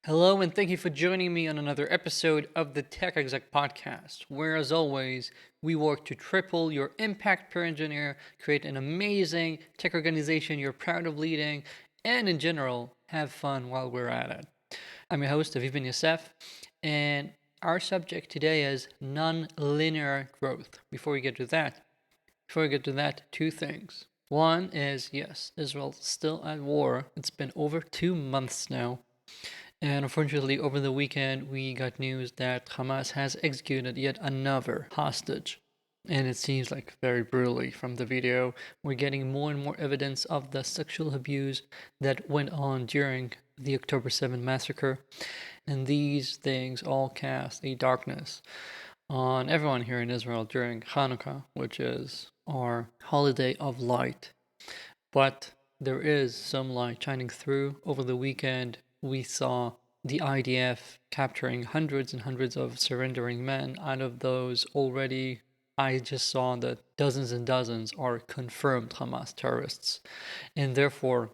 Hello, and thank you for joining me on another episode of the Tech Exec podcast, where, as always, we work to triple your impact per engineer, create an amazing tech organization you're proud of leading, and in general, have fun while we're at it. I'm your host, Aviv Ben-Yosef, and our subject today is non-linear growth. Before we get to that, two things. One is, yes, Israel's still at war. It's been over 2 months now. And unfortunately, over the weekend, we got news that Hamas has executed yet another hostage. And it seems like very brutally from the video. We're getting more and more evidence of the sexual abuse that went on during the October 7 massacre. And these things all cast a darkness on everyone here in Israel during Hanukkah, which is our holiday of light. But there is some light shining through. Over the weekend, we saw the IDF capturing hundreds and hundreds of surrendering men. Out of those already, I just saw that dozens and dozens are confirmed Hamas terrorists. And therefore,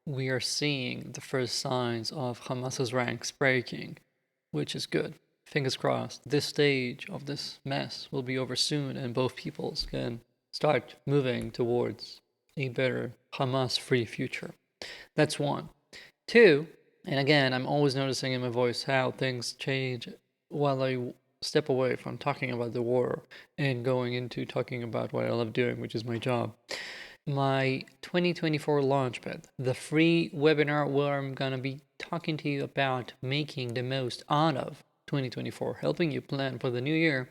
we are seeing the first signs of Hamas's ranks breaking, which is good. Fingers crossed, this stage of this mess will be over soon and both peoples can start moving towards a better Hamas-free future. That's one. Two, and again, I'm always noticing in my voice how things change while I step away from talking about the war and going into talking about what I love doing, which is my job. My 2024 Launchpad, the free webinar where I'm going to be talking to you about making the most out of 2024, helping you plan for the new year,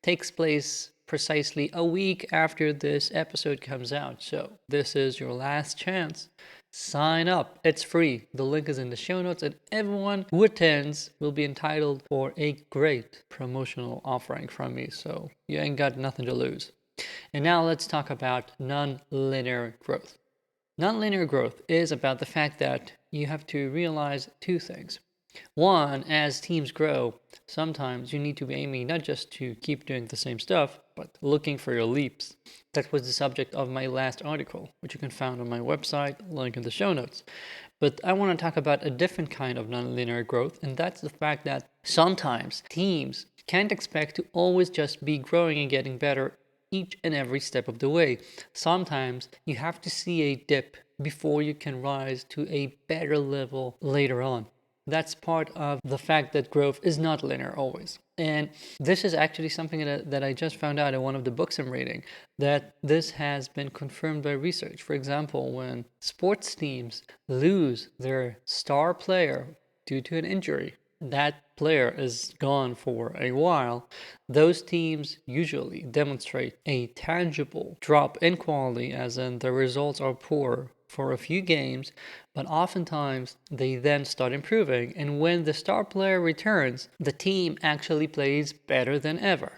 takes place precisely a week after this episode comes out. So this is your last chance. Sign up. It's free. The link is in the show notes, and everyone who attends will be entitled for a great promotional offering from me. So you ain't got nothing to lose. And now let's talk about non-linear growth. Non-linear growth is about the fact that you have to realize two things. One, as teams grow, sometimes you need to be aiming not just to keep doing the same stuff, but looking for your leaps. That was the subject of my last article, which you can find on my website, link in the show notes. But I want to talk about a different kind of nonlinear growth, and that's the fact that sometimes teams can't expect to always just be growing and getting better each and every step of the way. Sometimes you have to see a dip before you can rise to a better level later on. That's part of the fact that growth is not linear always. And this is actually something that I just found out in one of the books I'm reading, that this has been confirmed by research. For example, when sports teams lose their star player due to an injury, that player is gone for a while, those teams usually demonstrate a tangible drop in quality, as in the results are poor for a few games, but oftentimes they then start improving, and when the star player returns, the team actually plays better than ever.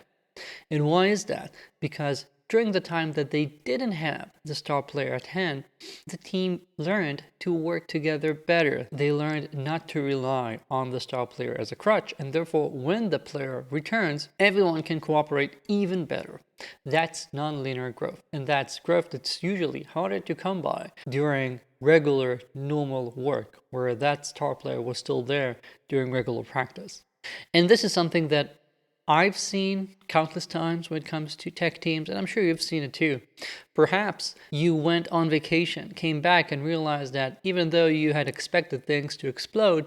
And why is that? Because during the time that they didn't have the star player at hand, the team learned to work together better. They learned not to rely on the star player as a crutch, and therefore when the player returns, everyone can cooperate even better. That's nonlinear growth, and that's growth that's usually harder to come by during regular, normal work, where that star player was still there during regular practice. And this is something that I've seen countless times when it comes to tech teams, and I'm sure you've seen it too. Perhaps you went on vacation, came back, and realized that even though you had expected things to explode,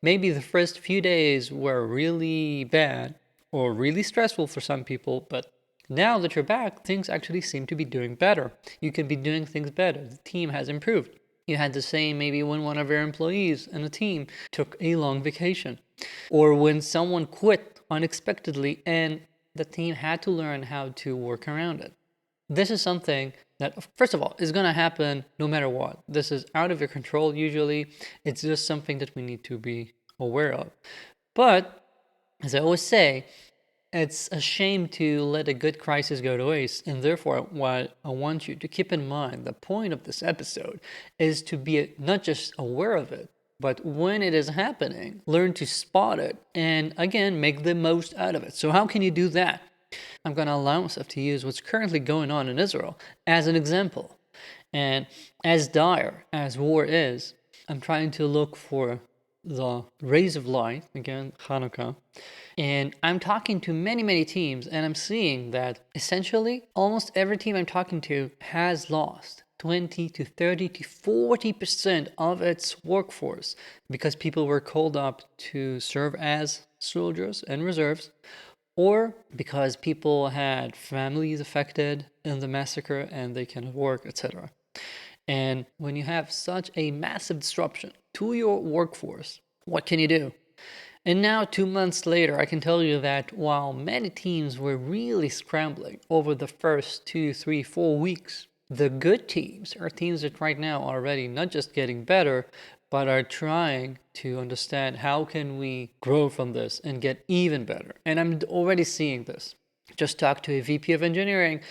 maybe the first few days were really bad or really stressful for some people, but now that you're back, things actually seem to be doing better. You can be doing things better. The team has improved. You had the same maybe when one of your employees in a team took a long vacation, or when someone quit unexpectedly and the team had to learn how to work around it. This is something that, first of all, is going to happen no matter what. This is out of your control usually. It's just something that we need to be aware of. But, as I always say, it's a shame to let a good crisis go to waste, and therefore what I want you to keep in mind, the point of this episode is to be not just aware of it, but when it is happening, learn to spot it and again, make the most out of it. So how can you do that? I'm going to allow myself to use what's currently going on in Israel as an example. And as dire as war is, I'm trying to look for the rays of light, again, Hanukkah, and I'm talking to many, many teams, and I'm seeing that essentially almost every team I'm talking to has lost 20 to 30 to 40% of its workforce because people were called up to serve as soldiers and reserves, or because people had families affected in the massacre and they cannot work, etc. And when you have such a massive disruption to your workforce, what can you do? And now, 2 months later, I can tell you that while many teams were really scrambling over the first 2, 3, 4 weeks, the good teams are teams that right now are already not just getting better, but are trying to understand how can we grow from this and get even better. And I'm already seeing this. Just talked to a VP of engineering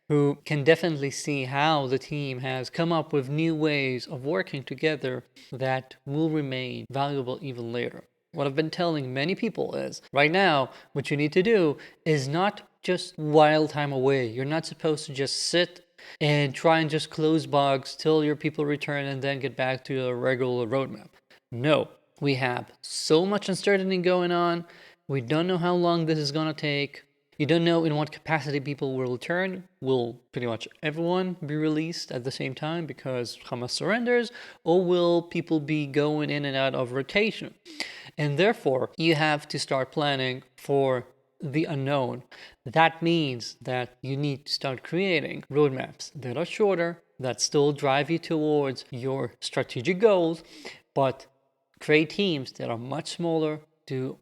who can definitely see how the team has come up with new ways of working together that will remain valuable even later. What I've been telling many people is right now, what you need to do is not just while time away. You're not supposed to just sit and try and just close bugs till your people return and then get back to a regular roadmap. No, we have so much uncertainty going on. We don't know how long this is going to take. You don't know in what capacity people will return. Will pretty much everyone be released at the same time because Hamas surrenders, or will people be going in and out of rotation? And therefore, you have to start planning for the unknown. That means that you need to start creating roadmaps that are shorter, that still drive you towards your strategic goals, but create teams that are much smaller, do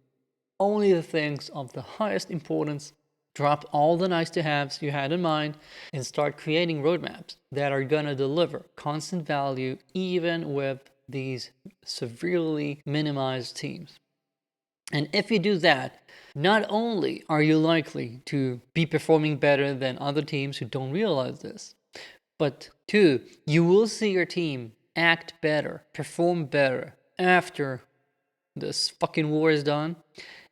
only the things of the highest importance, drop all the nice to haves you had in mind, and start creating roadmaps that are going to deliver constant value even with these severely minimized teams. And if you do that, not only are you likely to be performing better than other teams who don't realize this, but two, you will see your team act better, perform better after this fucking war is done.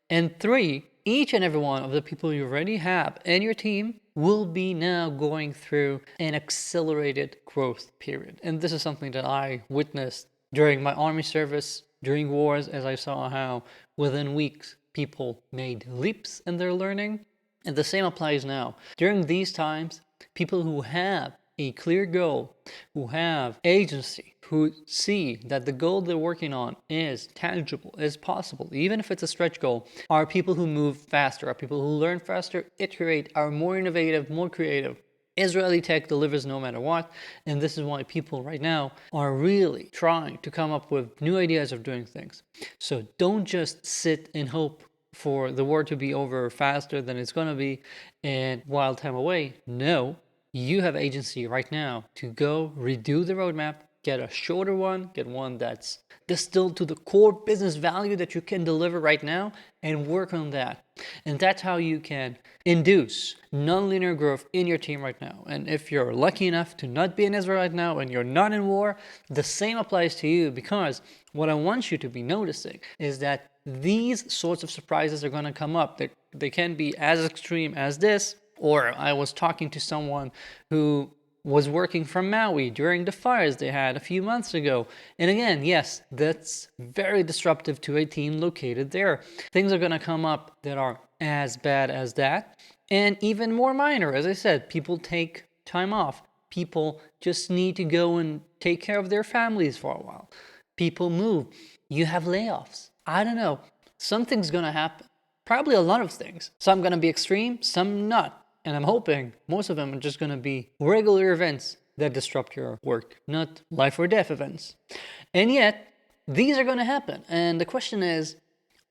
And three, each and every one of the people you already have in your team will be now going through an accelerated growth period. And this is something that I witnessed during my army service, during wars, as I saw how within weeks people made leaps in their learning. And the same applies now. During these times, people who have a clear goal, who have agency, who see that the goal they're working on is tangible, is possible, even if it's a stretch goal, are people who move faster, are people who learn faster, iterate, are more innovative, more creative. Israeli tech delivers no matter what, and this is why people right now are really trying to come up with new ideas of doing things. So don't just sit and hope for the war to be over faster than it's going to be and while time away. No, you have agency right now to go redo the roadmap, get a shorter one, get one that's distilled to the core business value that you can deliver right now, and work on that. And that's how you can induce nonlinear growth in your team right now. And if you're lucky enough to not be in Israel right now and you're not in war, the same applies to you, because what I want you to be noticing is that these sorts of surprises are going to come up. They can be as extreme as this, or I was talking to someone who was working from Maui during the fires they had a few months ago. And again, yes, that's very disruptive to a team located there. Things are going to come up that are as bad as that, and even more minor. As I said, people take time off. People just need to go and take care of their families for a while. People move. You have layoffs. I don't know. Something's going to happen. Probably a lot of things. Some going to be extreme, some not. And I'm hoping most of them are just going to be regular events that disrupt your work, not life or death events. And yet, these are going to happen. And the question is,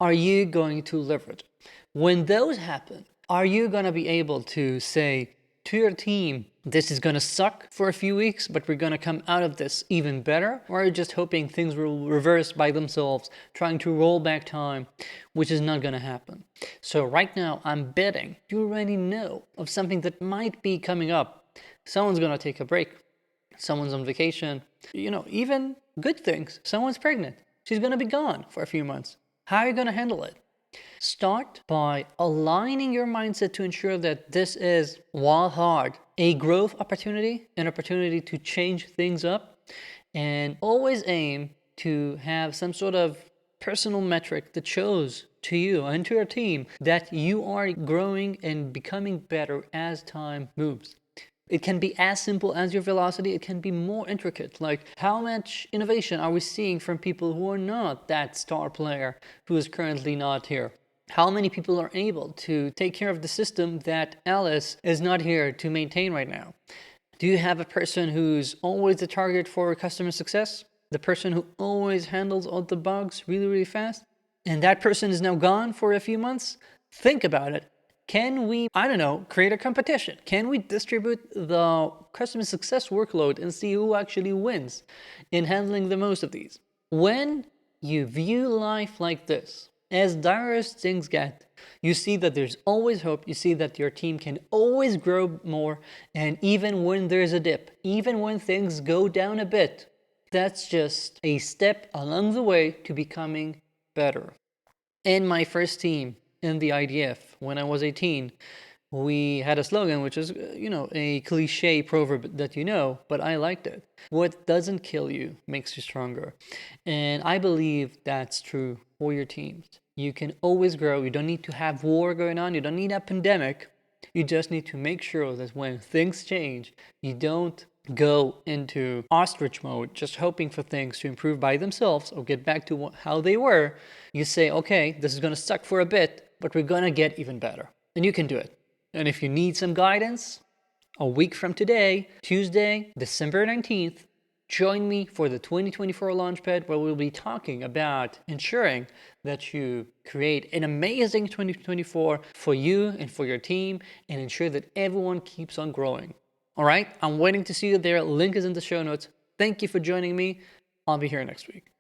are you going to leverage? When those happen, are you going to be able to say to your team, this is going to suck for a few weeks, but we're going to come out of this even better? Or are you just hoping things will reverse by themselves, trying to roll back time, which is not going to happen? So right now, I'm betting you already know of something that might be coming up. Someone's going to take a break. Someone's on vacation. Even good things. Someone's pregnant. She's going to be gone for a few months. How are you going to handle it? Start by aligning your mindset to ensure that this is, while hard, a growth opportunity, an opportunity to change things up, and always aim to have some sort of personal metric that shows to you and to your team that you are growing and becoming better as time moves. It can be as simple as your velocity. It can be more intricate, like how much innovation are we seeing from people who are not that star player who is currently not here? How many people are able to take care of the system that Alice is not here to maintain right now? Do you have a person who's always the target for customer success? The person who always handles all the bugs really, really fast? And that person is now gone for a few months? Think about it. Can we, I don't know, create a competition? Can we distribute the customer success workload and see who actually wins in handling the most of these? When you view life like this, as dire as things get, you see that there's always hope. You see that your team can always grow more. And even when there's a dip, even when things go down a bit, that's just a step along the way to becoming better. In my first team in the IDF, when I was 18, we had a slogan, which is, a cliche proverb that but I liked it. What doesn't kill you makes you stronger. And I believe that's true for your teams. You can always grow. You don't need to have war going on. You don't need a pandemic. You just need to make sure that when things change, you don't go into ostrich mode, just hoping for things to improve by themselves or get back to how they were. You say, okay, this is going to suck for a bit, but we're going to get even better. And you can do it. And if you need some guidance, a week from today, Tuesday, December 19th, join me for the 2024 Launchpad, where we'll be talking about ensuring that you create an amazing 2024 for you and for your team and ensure that everyone keeps on growing. All right, I'm waiting to see you there. Link is in the show notes. Thank you for joining me. I'll be here next week.